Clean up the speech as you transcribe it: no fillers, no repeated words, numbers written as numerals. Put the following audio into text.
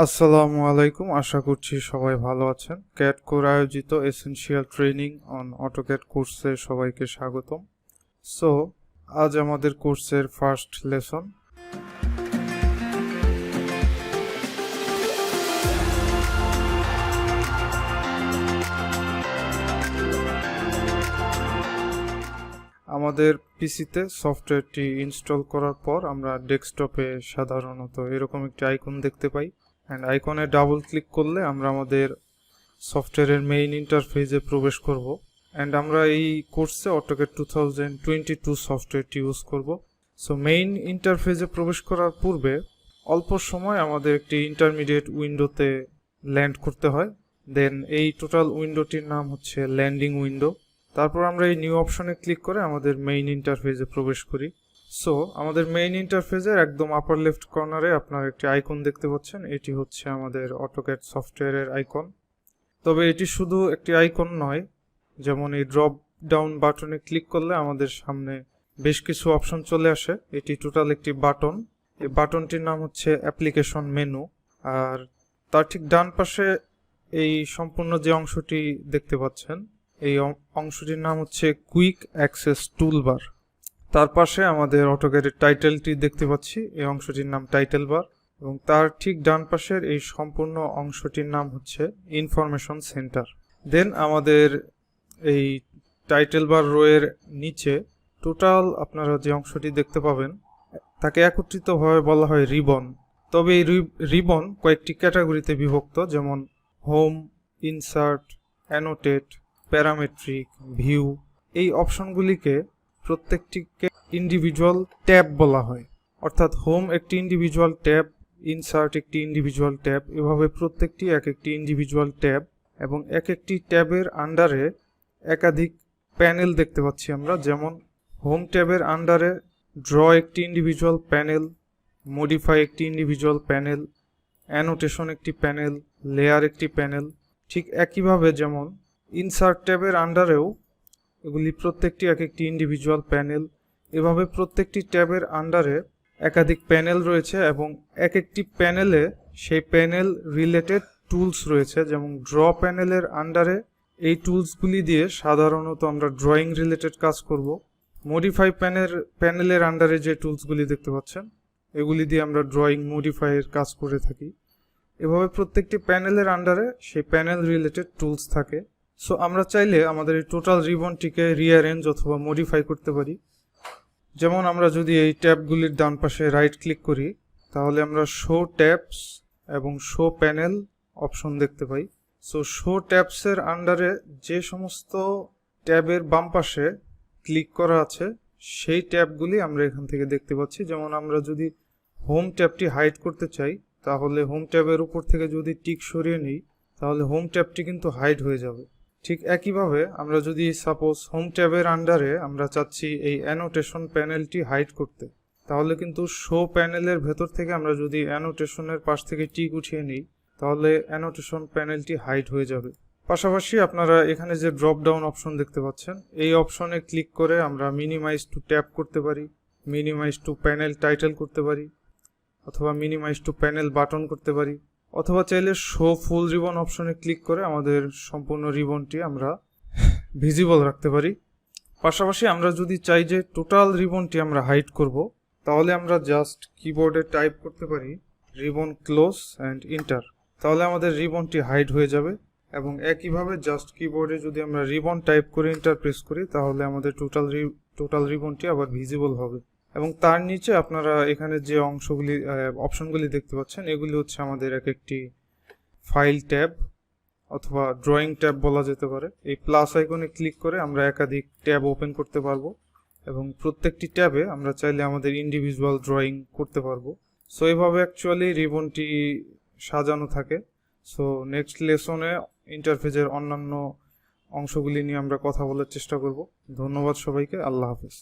আসসালামু আলাইকুম, আশা করছি সবাই ভালো আছেন। ক্যাড কোর আয়োজিত এসেনশিয়াল ট্রেনিং অন অটোক্যাড কোর্সে সবাইকে স্বাগতম। সো আজ আমাদের কোর্সের ফার্স্ট লেসন। আমাদের পিসিতে সফটওয়্যারটি ইনস্টল করার পর আমরা ডেস্কটপে সাধারণত এরকম একটি আইকন দেখতে পাই, অ্যান্ড আইকনে ডাবল ক্লিক করলে আমরা আমাদের সফটওয়্যারের মেইন ইন্টারফেসে প্রবেশ করব। অ্যান্ড আমরা এই কোর্সে অটোক্যাড 2022 সফটওয়্যারটি ইউজ করব। সো মেইন ইন্টারফেসে প্রবেশ করার পূর্বে অল্প সময় আমাদের একটি ইন্টারমিডিয়েট উইন্ডোতে ল্যান্ড করতে হয়। দেন এই টোটাল উইন্ডোটির নাম হচ্ছে ল্যান্ডিং উইন্ডো। তারপর আমরা এই নিউ অপশনে ক্লিক করে আমাদের মেইন ইন্টারফেসে প্রবেশ করি। সো আমাদের মেইন ইন্টারফেসের একদম আপার লেফট কর্নারে আপনারা একটি আইকন দেখতে পাচ্ছেন। এটি হচ্ছে আমাদের অটোক্যাড সফটওয়্যারের আইকন। তবে এটি শুধু একটি আইকন নয়, যেমন এই ড্রপ ডাউন বাটনে ক্লিক করলে আমাদের সামনে বেশ কিছু অপশন চলে আসে। এটি টোটাল একটি বাটন। এই বাটনটির নাম হচ্ছে অ্যাপ্লিকেশন মেনু। আর তার ঠিক ডান পাশে এই সম্পূর্ণ যে অংশটি দেখতে পাচ্ছেন, এই অংশটির নাম হচ্ছে কুইক অ্যাক্সেস টুলবার। তার পাশে আমাদের অটোক্যাডের টাইটেলটি দেখতে পাচ্ছি, এই অংশটির নাম টাইটেল বার। এবং তার ঠিক ডান পাশের এই সম্পূর্ণ অংশটির নাম হচ্ছে ইনফরমেশন সেন্টার। দেন আমাদের এই টাইটেল বার রোয়ের নিচে টোটাল আপনারা যে অংশটি দেখতে পাবেন তাকে একত্রিতভাবে বলা হয় রিবন। তবে এই রিবন কয়েকটি ক্যাটাগরিতে বিভক্ত, যেমন home, insert, annotate, parametric, view. এই অপশনগুলিকে প্রত্যেকটিকে ইন্ডিভিজুয়াল ট্যাব বলা হয়। অর্থাৎ হোম একটি ইন্ডিভিজুয়াল ট্যাব, ইনসার্ট একটি ইন্ডিভিজুয়াল ট্যাব, এভাবে প্রত্যেকটি এক একটি ইন্ডিভিজুয়াল ট্যাব। এবং এক একটি ট্যাবের আন্ডারে একাধিক প্যানেল দেখতে পাচ্ছি আমরা। যেমন হোম ট্যাবের আন্ডারে ড্র একটি ইন্ডিভিজুয়াল প্যানেল, মডিফাই একটি ইন্ডিভিজুয়াল প্যানেল, অ্যানোটেশন একটি প্যানেল, লেয়ার একটি প্যানেল। ঠিক একইভাবে যেমন ইনসার্ট ট্যাবের আন্ডারেও এগুলি প্রত্যেকটি এক একটি ইন্ডিভিজুয়াল প্যানেল। এভাবে প্রত্যেকটি ট্যাবের আন্ডারে একাধিক প্যানেল রয়েছে এবং এক একটি প্যানেলে সেই প্যানেল রিলেটেড টুলস রয়েছে। যেমন ড্র প্যানেলের আন্ডারে এই টুলসগুলি দিয়ে সাধারণত আমরা ড্রয়িং রিলেটেড কাজ করব। মডিফাই প্যানেলের আন্ডারে যে টুলসগুলি দেখতে পাচ্ছেন এগুলি দিয়ে আমরা ড্রয়িং মডিফাইয়ের কাজ করে থাকি। এভাবে প্রত্যেকটি প্যানেলের আন্ডারে সেই প্যানেল রিলেটেড টুলস থাকে। সো আমরা চাইলে আমাদের এই টোটাল রিবনটিকে রিঅ্যারেঞ্জ অথবা মডিফাই করতে পারি। যেমন আমরা যদি এই ট্যাবগুলির ডান পাশে রাইট ক্লিক করি তাহলে আমরা শো ট্যাবস এবং শো প্যানেল অপশন দেখতে পাই। সো শো ট্যাবসের আন্ডারে যে সমস্ত ট্যাবের বাম পাশে ক্লিক করা আছে সেই ট্যাবগুলি আমরা এখান থেকে দেখতে পাচ্ছি। যেমন আমরা যদি হোম ট্যাবটি হাইড করতে চাই তাহলে হোম ট্যাবের উপর থেকে যদি টিক সরিয়ে নিই তাহলে হোম ট্যাবটি কিন্তু হাইড হয়ে যাবে। ঠিক একইভাবে আমরা যদি সাপোজ হোম ট্যাবের আন্ডারে আমরা চাচ্ছি এই অ্যানোটেশন প্যানেলটি হাইড করতে, তাহলে কিন্তু শো প্যানেলের ভেতর থেকে আমরা যদি অ্যানোটেশনের পাশ থেকে টিক উঠিয়ে নিই তাহলে অ্যানোটেশন প্যানেলটি হাইড হয়ে যাবে। পাশাপাশি আপনারা এখানে যে ড্রপ ডাউন অপশন দেখতে পাচ্ছেন এই অপশনে ক্লিক করে আমরা মিনিমাইজ টু ট্যাব করতে পারি, মিনিমাইজ টু প্যানেল টাইটেল করতে পারি, অথবা মিনিমাইজ টু প্যানেল বাটন করতে পারি, অথবা চাইলে শো ফুল রিবন অপশনে ক্লিক করে আমাদের সম্পূর্ণ রিবনটি আমরা ভিজিবল রাখতে পারি। পাশাপাশি আমরা যদি চাই যে টোটাল রিবনটি আমরা হাইড করব তাহলে আমরা জাস্ট কিবোর্ডে টাইপ করতে পারি রিবন ক্লোজ অ্যান্ড ইন্টার, তাহলে আমাদের রিবনটি হাইড হয়ে যাবে। এবং একইভাবে জাস্ট কিবোর্ডে যদি আমরা রিবন টাইপ করে ইন্টার প্রেস করি তাহলে আমাদের টোটাল রিবনটি আবার ভিজিবল হবে। এবং তার নিচে আপনারা এখানে যে অপশনগুলি দেখতে পাচ্ছেন এগুলি হচ্ছে আমাদের এক একটি ফাইল ট্যাব অথবা ড্রয়িং ট্যাব বলা যেতে পারে। এই প্লাস আইকনে ক্লিক করে আমরা একাধিক ট্যাব ওপেন করতে পারবো এবং প্রত্যেকটি ট্যাবে আমরা চাইলে আমাদের ইন্ডিভিজুয়াল ড্রয়িং করতে পারবো। সো এইভাবে অ্যাকচুয়ালি রিবনটি সাজানো থাকে। সো নেক্সট লেসনে ইন্টারফেসের অন্যান্য অংশগুলি নিয়ে আমরা কথা বলার চেষ্টা করব। ধন্যবাদ সবাইকে, আল্লাহ হাফেজ।